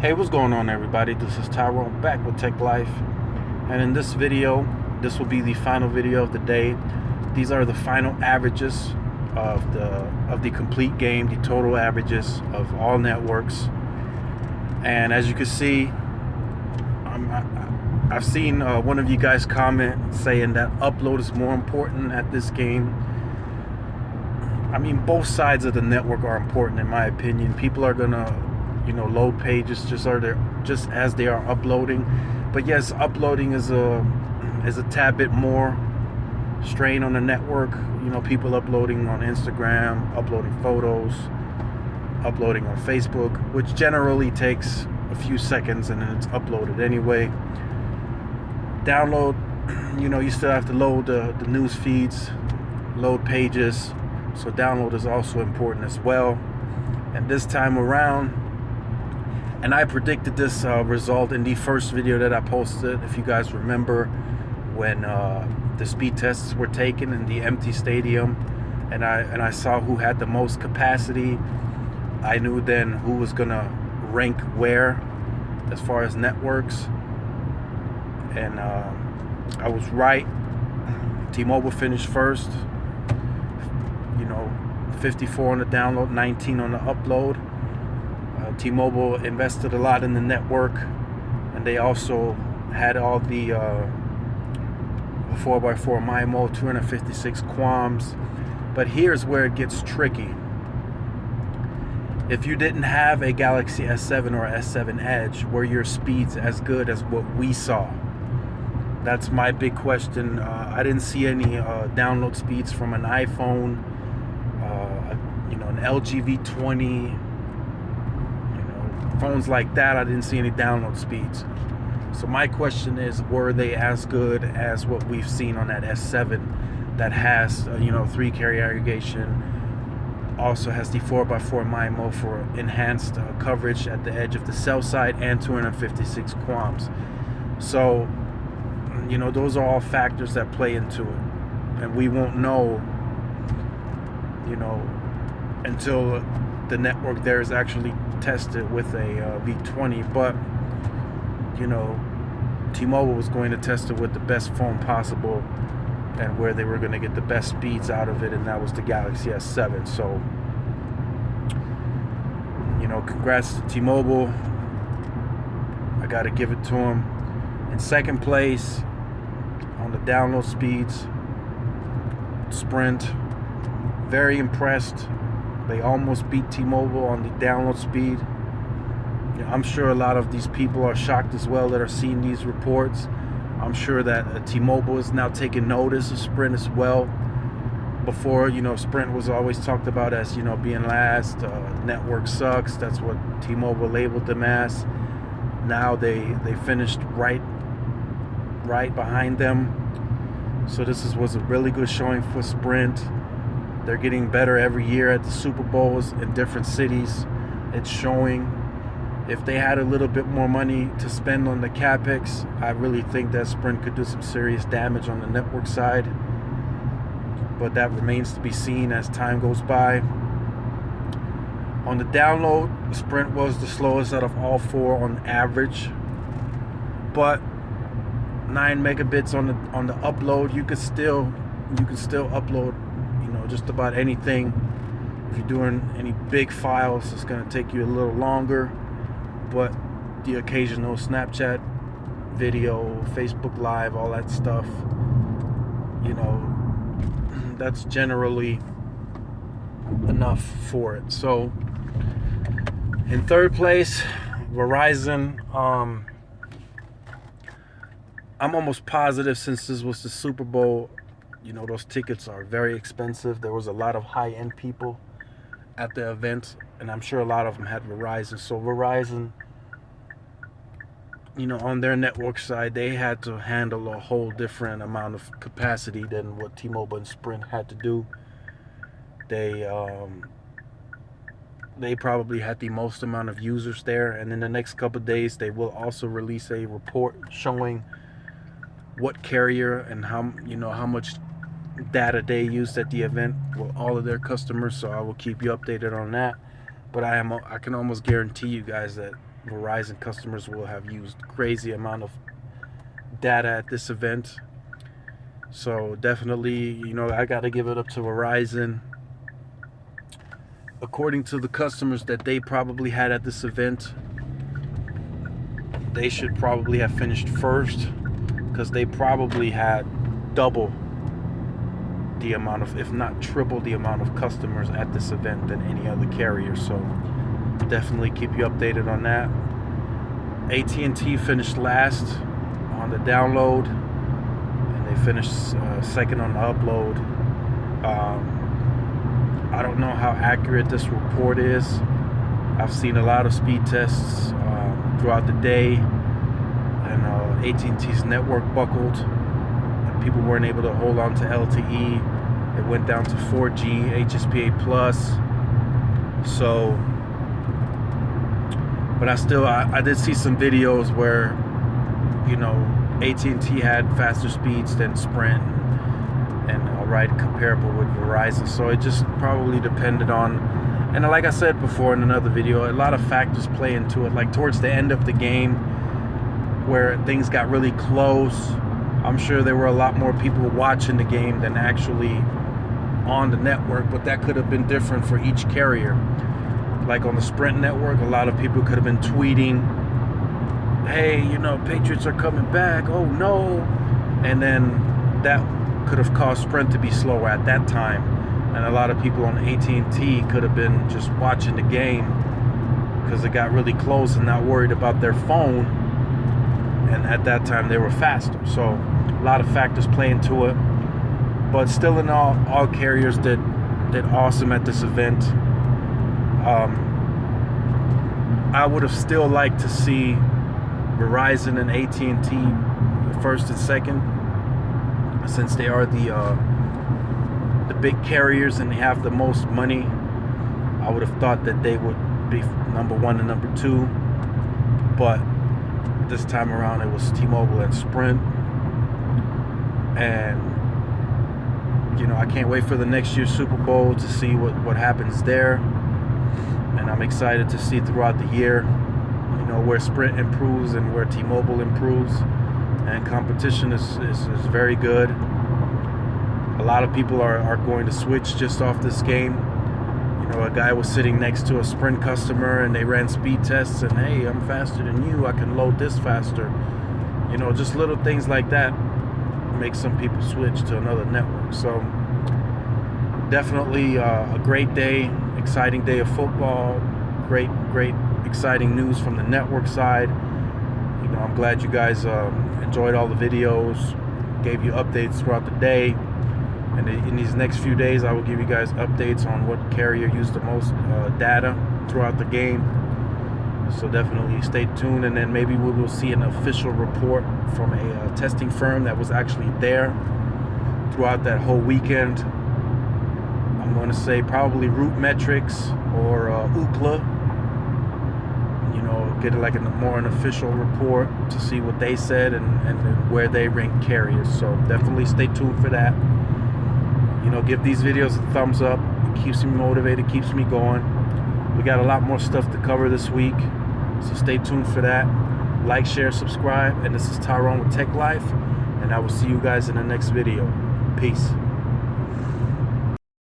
Hey, what's going on, everybody? This is Tyrone back with Tech Life, and in this video, this will be the final video of the day. These are the final averages of the complete game, the total averages of all networks. And as you can see, I've seen one of you guys comment saying that upload is more important at this game. I mean, both sides of the network are important in my opinion. People are gonna load pages just as they are uploading. But yes, uploading is a tad bit more strain on the network. People uploading on Instagram, uploading photos, uploading on Facebook, which generally takes a few seconds and then it's uploaded anyway. Download, you still have to load the news feeds, load pages, so download is also important as well. And this time around, and I predicted this result in the first video that I posted, if you guys remember, when the speed tests were taken in the empty stadium, and I saw who had the most capacity. I knew then who was gonna rank where as far as networks, and I was right. T-Mobile finished first. 54 on the download, 19 on the upload. T-Mobile invested a lot in the network, and they also had all the 4x4 MIMO, 256 QAMs. But here's where it gets tricky. If you didn't have a Galaxy S7 or S7 Edge, were your speeds as good as what we saw? That's my big question. I didn't see any download speeds from an iPhone, an LG V20, phones like that. I didn't see any download speeds. So my question is, were they as good as what we've seen on that S7 that has 3 carrier aggregation, also has the 4x4 MIMO for enhanced coverage at the edge of the cell site, and 256 QAMs. So those are all factors that play into it, and we won't know until the network there is actually tested with a V20. But T-Mobile was going to test it with the best phone possible and where they were going to get the best speeds out of it, and that was the Galaxy S7. So congrats to T-Mobile. I got to give it to them. In second place on the download speeds, Sprint. Very impressed. They almost beat T-Mobile on the download speed. I'm sure a lot of these people are shocked as well that are seeing these reports. I'm sure that T-Mobile is now taking notice of Sprint as well. Before, Sprint was always talked about as, being last. Network sucks. That's what T-Mobile labeled them as. Now they finished right behind them. So this was a really good showing for Sprint. They're getting better every year at the Super Bowls in different cities. It's showing. If they had a little bit more money to spend on the CapEx, I really think that Sprint could do some serious damage on the network side. But that remains to be seen as time goes by. On the download, Sprint was the slowest out of all 4 on average. But 9 megabits on the upload, you can still upload just about anything. If you're doing any big files, it's going to take you a little longer, but the occasional Snapchat video, Facebook Live, all that stuff, that's generally enough for it. So in third place, Verizon. I'm almost positive, since this was the Super Bowl, those tickets are very expensive. There was a lot of high-end people at the event, and I'm sure a lot of them had Verizon. So Verizon, on their network side, they had to handle a whole different amount of capacity than what T-Mobile and Sprint had to do. They probably had the most amount of users there, and in the next couple of days, they will also release a report showing what carrier and how much data they used at the event with all of their customers. So I will keep you updated on that. But I can almost guarantee you guys that Verizon customers will have used crazy amount of data at this event. So definitely, I got to give it up to Verizon. According to the customers that they probably had at this event, they should probably have finished first, because they probably had double the amount of, if not triple the amount of customers at this event than any other carrier. So definitely keep you updated on that. at&t finished last on the download, and they finished second on the upload. I don't know how accurate this report is. I've seen a lot of speed tests throughout the day, and at&t's network buckled, and people weren't able to hold on to LTE. It went down to 4G, HSPA+. So, but I did see some videos where, at&t had faster speeds than Sprint, and comparable with Verizon. So it just probably depended on, and like I said before in another video, a lot of factors play into it. Like towards the end of the game, where things got really close, I'm sure there were a lot more people watching the game than actually on the network, but that could have been different for each carrier. Like on the Sprint network, a lot of people could have been tweeting, hey, Patriots are coming back, oh no, and then that could have caused Sprint to be slower at that time, and a lot of people on at&t could have been just watching the game because it got really close and not worried about their phone, and at that time they were faster. So a lot of factors play into it, but still in all carriers did awesome at this event. I would have still liked to see Verizon and at&t first and second, since they are the big carriers and they have the most money. I would have thought that they would be number one and number two, but this time around it was T-Mobile and Sprint. And I can't wait for the next year's Super Bowl to see what happens there, and I'm excited to see throughout the year where Sprint improves and where T-Mobile improves. And competition is very good. A lot of people are going to switch just off this game. A guy was sitting next to a Sprint customer and they ran speed tests, and hey, I'm faster than you, I can load this faster. Just little things like that make some people switch to another network. So definitely a great day, exciting day of football, great exciting news from the network side. I'm glad you guys enjoyed all the videos, gave you updates throughout the day, and in these next few days I will give you guys updates on what carrier used the most data throughout the game. So definitely stay tuned, and then maybe we will see an official report from a testing firm that was actually there throughout that whole weekend. I'm going to say probably Root Metrics or Ookla. Get like an official report to see what they said and where they rank carriers. So definitely stay tuned for that. Give these videos a thumbs up. It keeps me motivated, keeps me going. We got a lot more stuff to cover this week, so stay tuned for that. Like, share, subscribe. And this is Tyrone with Tech Life, and I will see you guys in the next video. Peace.